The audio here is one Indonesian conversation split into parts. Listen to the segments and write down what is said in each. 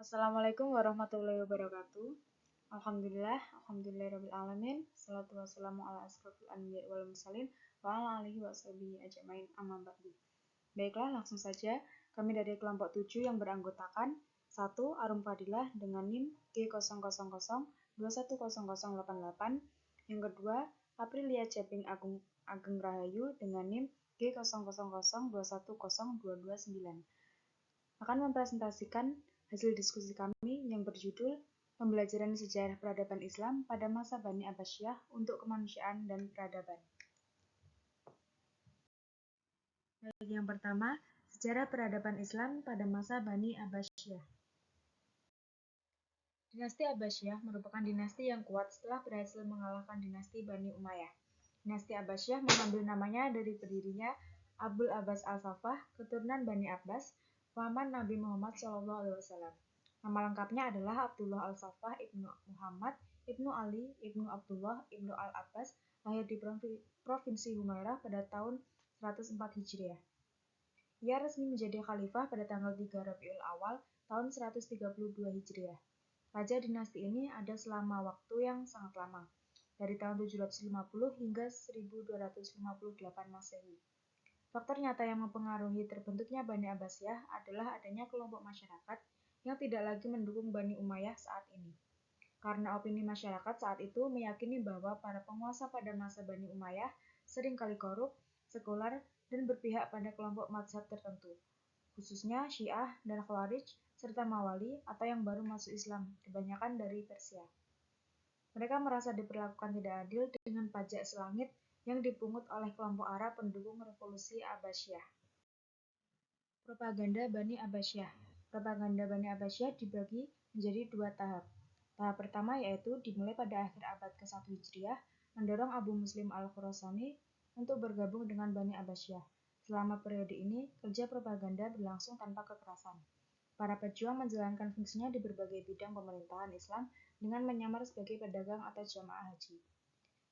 Assalamualaikum warahmatullahi wabarakatuh. Alhamdulillahirabbil alamin. Shalatu wassalamu ala asrofil anbiya'i wal mursalin wa ala alihi washabihi ajmain amma ba'du. Baiklah, langsung saja. Kami dari kelompok 7 yang beranggotakan 1. Arum Fadilah dengan NIM G000210088. Yang kedua, Aprilia Ceping Ageng Rahayu dengan NIM G000210229. Akan mempresentasikan hasil diskusi kami yang berjudul Pembelajaran Sejarah Peradaban Islam pada Masa Bani Abbasiyah untuk Kemanusiaan dan Peradaban. Baik, yang pertama, Sejarah Peradaban Islam pada Masa Bani Abbasiyah. Dinasti Abbasiyah merupakan dinasti yang kuat setelah berhasil mengalahkan dinasti Bani Umayyah. Dinasti Abbasiyah mengambil namanya dari pendirinya Abul Abbas Al-Saffah, keturunan Bani Abbas, paman Nabi Muhammad SAW. Nama lengkapnya adalah Abdullah Al-Saffah ibnu Muhammad, ibnu Ali, ibnu Abdullah, ibnu Al-Abbas, lahir di Provinsi Humairah pada tahun 104 Hijriah. Ia resmi menjadi khalifah pada tanggal 3 Rabiul Awal tahun 132 Hijriah. Raja dinasti ini ada selama waktu yang sangat lama, dari tahun 750 hingga 1258 Masehi. Faktor nyata yang mempengaruhi terbentuknya Bani Abbasiyah adalah adanya kelompok masyarakat yang tidak lagi mendukung Bani Umayyah saat ini. Karena opini masyarakat saat itu meyakini bahwa para penguasa pada masa Bani Umayyah seringkali korup, sekular, dan berpihak pada kelompok mazhab tertentu, khususnya Syiah dan Khawarij, serta Mawali atau yang baru masuk Islam, kebanyakan dari Persia. Mereka merasa diperlakukan tidak adil dengan pajak selangit yang dipungut oleh kelompok Arab pendukung revolusi Abbasiyah. Propaganda Bani Abbasiyah. Propaganda Bani Abbasiyah dibagi menjadi dua tahap. Tahap pertama yaitu dimulai pada akhir abad ke-1 Hijriah, mendorong Abu Muslim Al-Khurasani untuk bergabung dengan Bani Abbasiyah. Selama periode ini, kerja propaganda berlangsung tanpa kekerasan. Para pejuang menjalankan fungsinya di berbagai bidang pemerintahan Islam dengan menyamar sebagai pedagang atau jamaah haji.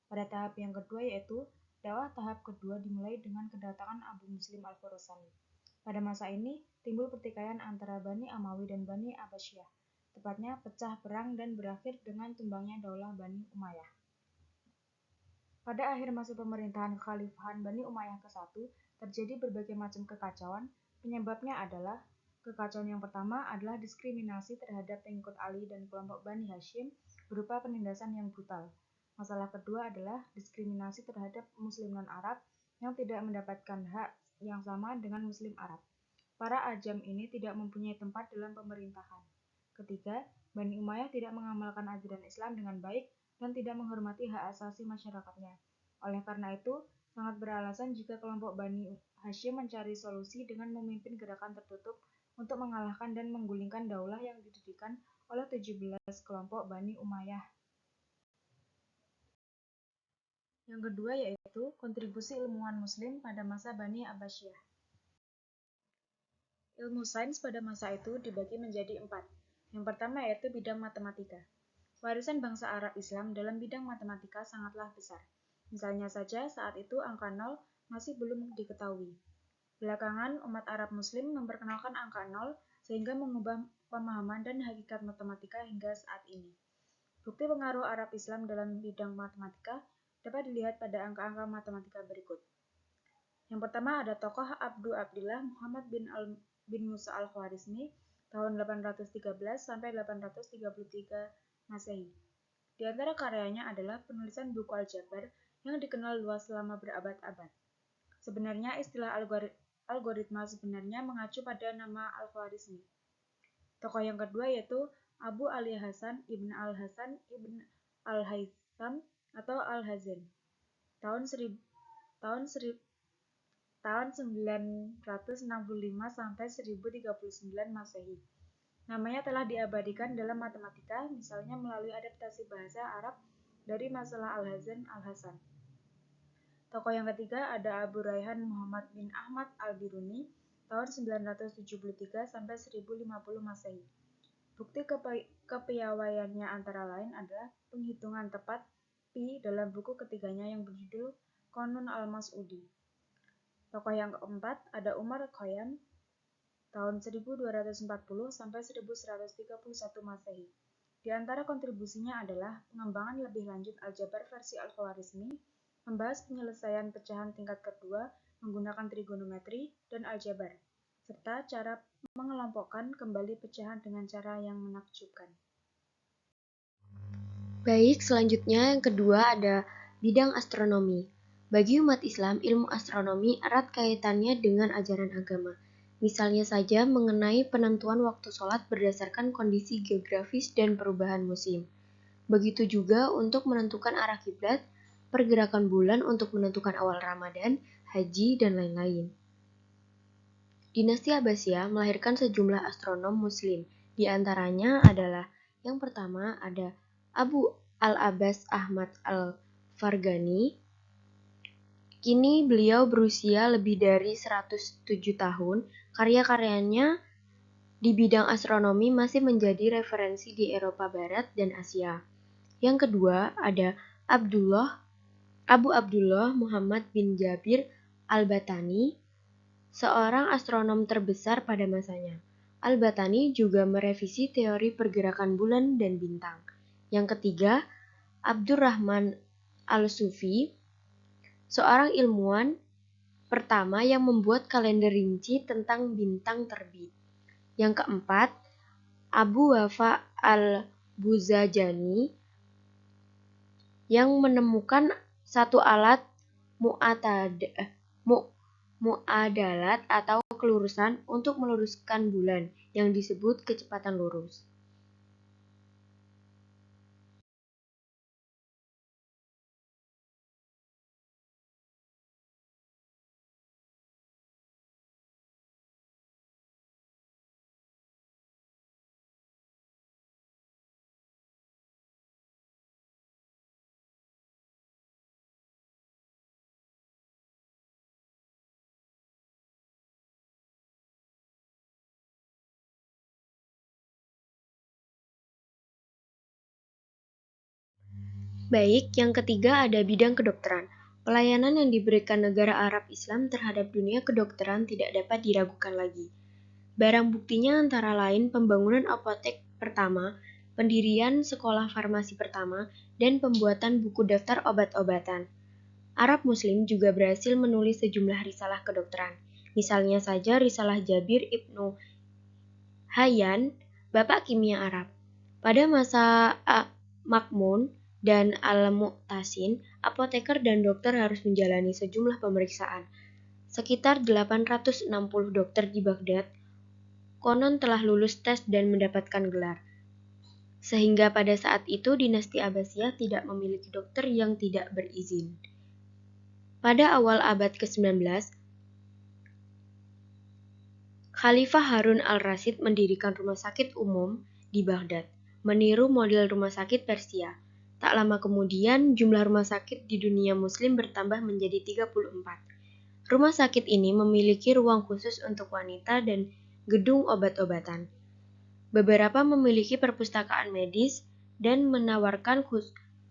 Pada tahap yang kedua yaitu dakwah tahap kedua dimulai dengan kedatangan Abu Muslim Al-Khurasani. Pada masa ini, timbul pertikaian antara Bani Amawi dan Bani Abbasiyah, tepatnya pecah perang dan berakhir dengan tumbangnya Daulah Bani Umayyah. Pada akhir masa pemerintahan kekhalifahan Bani Umayyah ke-1, terjadi berbagai macam kekacauan. Penyebabnya adalah kekacauan yang pertama adalah diskriminasi terhadap pengikut Ali dan kelompok Bani Hashim berupa penindasan yang brutal. Masalah kedua adalah diskriminasi terhadap Muslim non-Arab yang tidak mendapatkan hak yang sama dengan Muslim Arab. Para ajam ini tidak mempunyai tempat dalam pemerintahan. Ketiga, Bani Umayyah tidak mengamalkan ajaran Islam dengan baik dan tidak menghormati hak asasi masyarakatnya. Oleh karena itu, sangat beralasan jika kelompok Bani Hashim mencari solusi dengan memimpin gerakan tertutup untuk mengalahkan dan menggulingkan daulah yang didirikan oleh 17 kelompok Bani Umayyah. Yang kedua yaitu kontribusi ilmuwan Muslim pada masa Bani Abbasiyah. Ilmu sains pada masa itu dibagi menjadi 4. Yang pertama yaitu bidang matematika. Warisan bangsa Arab Islam dalam bidang matematika sangatlah besar. Misalnya saja saat itu angka 0 masih belum diketahui. Belakangan umat Arab Muslim memperkenalkan angka 0 sehingga mengubah pemahaman dan hakikat matematika hingga saat ini. Bukti pengaruh Arab Islam dalam bidang matematika dapat dilihat pada angka-angka matematika berikut. Yang pertama ada tokoh Abdu Abdillah Muhammad bin Musa Al-Khwarizmi tahun 813 sampai 833 Masehi. Di antara karyanya adalah penulisan buku Al-Jabar yang dikenal luas selama berabad-abad. Sebenarnya istilah algoritma sebenarnya mengacu pada nama Al-Khwarizmi. Tokoh yang kedua yaitu Abu Ali Hasan Ibn Al-Hasan Ibn Al-Haytham atau Al-Hazin tahun 965 sampai 1039 Masehi. Namanya telah diabadikan dalam matematika, misalnya melalui adaptasi bahasa Arab dari masalah Al-Hazin Al-Hasan. Tokoh yang ketiga ada Abu Rayhan Muhammad bin Ahmad Al-Biruni tahun 973 sampai 1050 Masehi. Bukti kepiawaiannya antara lain adalah penghitungan tepat pi dalam buku ketiganya yang berjudul Qanun Al-Mas'udi. Tokoh yang keempat ada Umar Khayyam tahun 1240 sampai 1131 Masehi. Di antara kontribusinya adalah pengembangan lebih lanjut aljabar versi Al-Khwarizmi, membahas penyelesaian pecahan tingkat kedua menggunakan trigonometri dan aljabar, serta cara mengelompokkan kembali pecahan dengan cara yang menakjubkan. Baik, selanjutnya yang kedua ada bidang astronomi. Bagi umat Islam, ilmu astronomi erat kaitannya dengan ajaran agama. Misalnya saja mengenai penentuan waktu sholat berdasarkan kondisi geografis dan perubahan musim. Begitu juga untuk menentukan arah kiblat, pergerakan bulan untuk menentukan awal Ramadan, haji, dan lain-lain. Dinasti Abbasiyah melahirkan sejumlah astronom muslim. Di antaranya adalah yang pertama ada Abu al-Abbas Ahmad al-Farghani. Kini beliau berusia lebih dari 107 tahun. Karya-karyanya di bidang astronomi masih menjadi referensi di Eropa Barat dan Asia. Yang kedua ada Abu Abdullah Muhammad bin Jabir al-Battani, seorang astronom terbesar pada masanya. Al-Battani juga merevisi teori pergerakan bulan dan bintang. Yang ketiga, Abdurrahman al-Sufi, seorang ilmuwan pertama yang membuat kalender rinci tentang bintang terbit. Yang keempat, Abu Wafa al-Buzajani yang menemukan satu alat muadalat atau kelurusan untuk meluruskan bulan yang disebut kecepatan lurus. Baik, yang ketiga ada bidang kedokteran. Pelayanan yang diberikan negara Arab Islam terhadap dunia kedokteran tidak dapat diragukan lagi. Barang buktinya antara lain pembangunan apotek pertama, pendirian sekolah farmasi pertama, dan pembuatan buku daftar obat-obatan. Arab Muslim juga berhasil menulis sejumlah risalah kedokteran. Misalnya saja risalah Jabir Ibnu Hayyan, Bapak Kimia Arab. Pada masa Ma'mun dan Al-Mu'tasim, apoteker dan dokter harus menjalani sejumlah pemeriksaan. Sekitar 860 dokter di Baghdad konon telah lulus tes dan mendapatkan gelar. Sehingga pada saat itu dinasti Abbasiyah tidak memiliki dokter yang tidak berizin. Pada awal abad ke-19, Khalifah Harun al-Rasyid mendirikan rumah sakit umum di Baghdad, meniru model rumah sakit Persia. Tak lama kemudian, jumlah rumah sakit di dunia muslim bertambah menjadi 34. Rumah sakit ini memiliki ruang khusus untuk wanita dan gedung obat-obatan. Beberapa memiliki perpustakaan medis dan menawarkan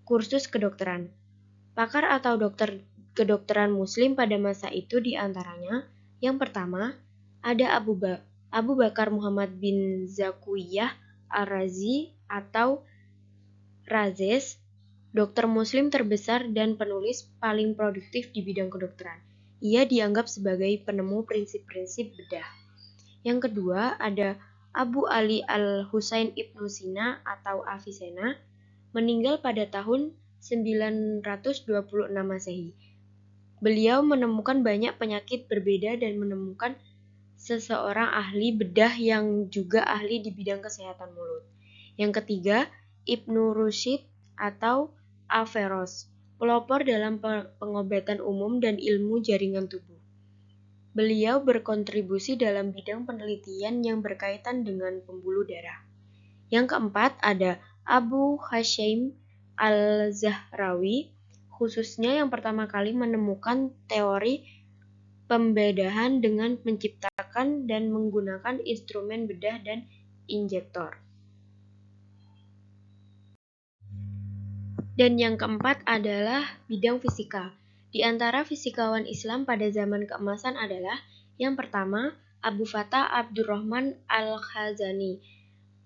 kursus kedokteran. Pakar atau dokter kedokteran muslim pada masa itu diantaranya, yang pertama, ada Abu Bakar Muhammad bin Zakiyah al-Razi atau Razes, dokter muslim terbesar dan penulis paling produktif di bidang kedokteran. Ia dianggap sebagai penemu prinsip-prinsip bedah. Yang kedua ada Abu Ali al-Husain Ibnu Sina atau Avicenna, meninggal pada tahun 926 Masehi. Beliau menemukan banyak penyakit berbeda dan menemukan seseorang ahli bedah yang juga ahli di bidang kesehatan mulut. Yang ketiga, Ibnu Rushd atau Averroes, pelopor dalam pengobatan umum dan ilmu jaringan tubuh. Beliau berkontribusi dalam bidang penelitian yang berkaitan dengan pembuluh darah. Yang keempat ada Abu Hashim al-Zahrawi, khususnya yang pertama kali menemukan teori pembedahan dengan menciptakan dan menggunakan instrumen bedah dan injektor. Dan yang keempat adalah bidang fisika. Di antara fisikawan Islam pada zaman keemasan adalah yang pertama Abu Fatah Abdurrahman Al-Khazani,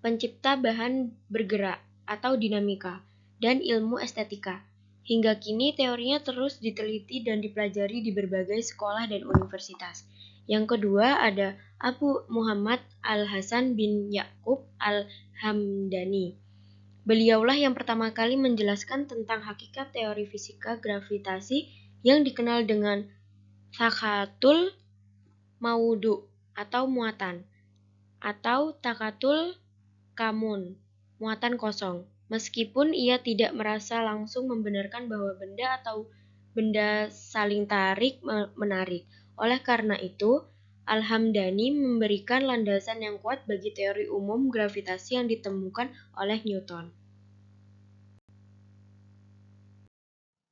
pencipta bahan bergerak atau dinamika, dan ilmu estetika. Hingga kini teorinya terus diteliti dan dipelajari di berbagai sekolah dan universitas. Yang kedua ada Abu Muhammad Al-Hasan bin Ya'qub Al-Hamdani. Beliaulah yang pertama kali menjelaskan tentang hakikat teori fisika gravitasi yang dikenal dengan takatul maudu atau muatan, atau takatul kamun, muatan kosong. Meskipun ia tidak merasa langsung membenarkan bahwa benda atau benda saling tarik-menarik. Oleh karena itu, Al-Hamdani memberikan landasan yang kuat bagi teori umum gravitasi yang ditemukan oleh Newton.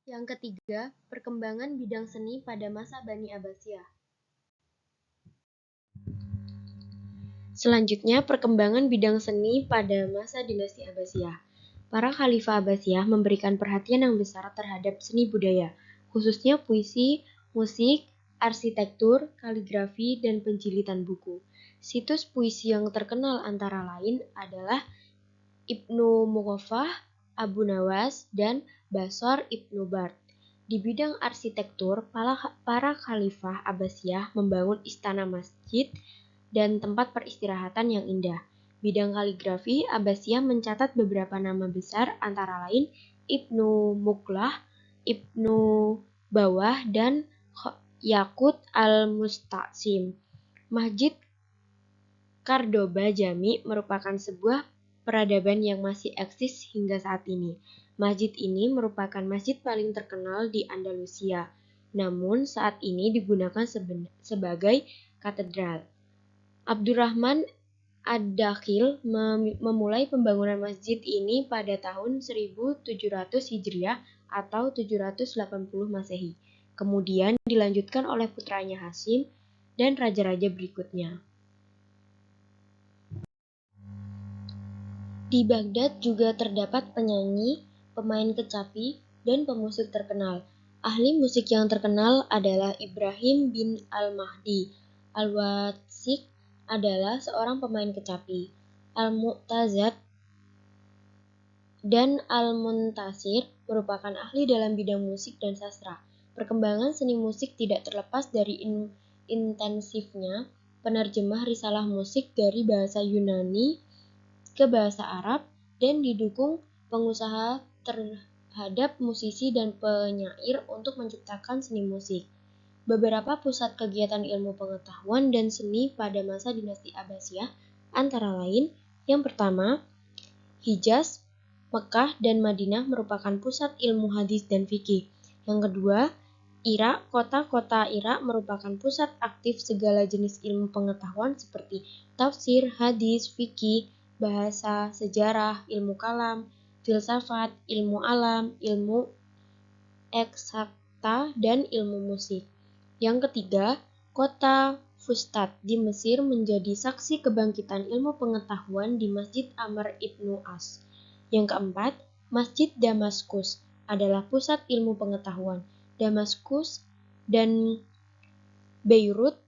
Yang ketiga, perkembangan bidang seni pada masa Bani Abbasiyah. Selanjutnya, perkembangan bidang seni pada masa dinasti Abbasiyah. Para khalifah Abbasiyah memberikan perhatian yang besar terhadap seni budaya, khususnya puisi, musik, arsitektur, kaligrafi, dan penjilitan buku. Situs puisi yang terkenal antara lain adalah Ibnu Muqaffah, Abu Nawas, dan Basor Ibnu Bard. Di bidang arsitektur, para khalifah Abbasiyah membangun istana masjid dan tempat peristirahatan yang indah. Bidang kaligrafi, Abbasiyah mencatat beberapa nama besar antara lain Ibnu Muqlah, Ibnu Bawah, dan Yaqut al-Musta'sim. Masjid Cordoba Jami merupakan sebuah peradaban yang masih eksis hingga saat ini. Masjid ini merupakan masjid paling terkenal di Andalusia, namun saat ini digunakan sebagai katedral. Abdurrahman Ad-Dakhil memulai pembangunan masjid ini pada tahun 1700 Hijriah atau 780 Masehi. Kemudian dilanjutkan oleh putranya Hasim dan raja-raja berikutnya. Di Baghdad juga terdapat penyanyi, pemain kecapi, dan pemusik terkenal. Ahli musik yang terkenal adalah Ibrahim bin Al-Mahdi. Al-Watsik adalah seorang pemain kecapi. Al-Mu'tazat dan Al-Muntasir merupakan ahli dalam bidang musik dan sastra. Perkembangan seni musik tidak terlepas dari intensifnya penerjemah risalah musik dari bahasa Yunani ke bahasa Arab dan didukung pengusaha terhadap musisi dan penyair untuk menciptakan seni musik. Beberapa pusat kegiatan ilmu pengetahuan dan seni pada masa dinasti Abbasiyah antara lain, yang pertama, Hijaz, Mekah, dan Madinah merupakan pusat ilmu hadis dan fikih. Yang kedua, Irak, kota-kota Irak merupakan pusat aktif segala jenis ilmu pengetahuan seperti tafsir, hadis, fikih, bahasa, sejarah, ilmu kalam, filsafat, ilmu alam, ilmu eksakta, dan ilmu musik. Yang ketiga, kota Fustat di Mesir menjadi saksi kebangkitan ilmu pengetahuan di Masjid Amr ibnu As. Yang keempat, Masjid Damaskus adalah pusat ilmu pengetahuan. Damaskus dan Beirut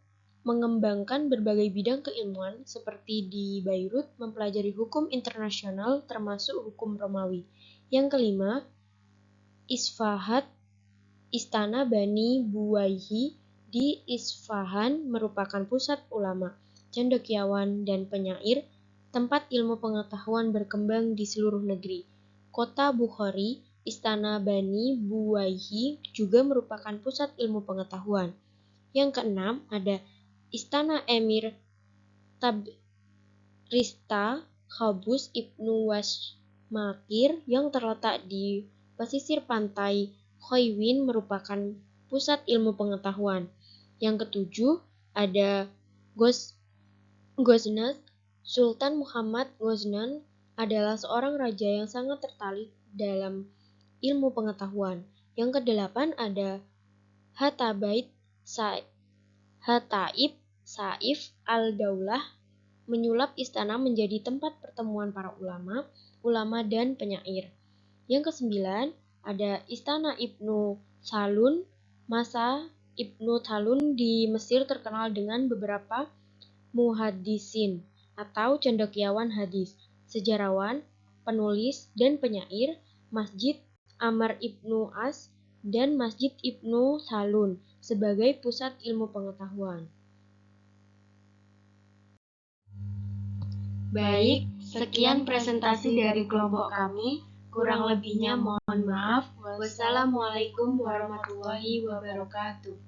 mengembangkan berbagai bidang keilmuan, seperti di Beirut mempelajari hukum internasional termasuk hukum Romawi. Yang kelima, Isfahan, Istana Bani Buwayhi di Isfahan merupakan pusat ulama, cendekiawan, dan penyair, tempat ilmu pengetahuan berkembang di seluruh negeri. Kota Bukhari, Istana Bani Buwayhi juga merupakan pusat ilmu pengetahuan. Yang keenam ada Istana Emir Tabrista Qabus Ibnu Wasmakir yang terletak di pesisir pantai Khoiwin merupakan pusat ilmu pengetahuan. Yang ketujuh ada Ghaznat. Sultan Muhammad Ghaznan adalah seorang raja yang sangat tertarik dalam ilmu pengetahuan. Yang kedelapan ada Hataib Saif al-Daulah menyulap istana menjadi tempat pertemuan para ulama dan penyair. Yang kesembilan ada Istana Ibnu Talun. Masa Ibnu Talun di Mesir terkenal dengan beberapa muhaddisin atau cendekiawan hadis, sejarawan, penulis, dan penyair, Masjid Amr ibnu As, dan Masjid Ibnu Salun sebagai pusat ilmu pengetahuan. Baik, sekian presentasi dari kelompok kami. Kurang lebihnya mohon maaf. Wassalamualaikum warahmatullahi wabarakatuh.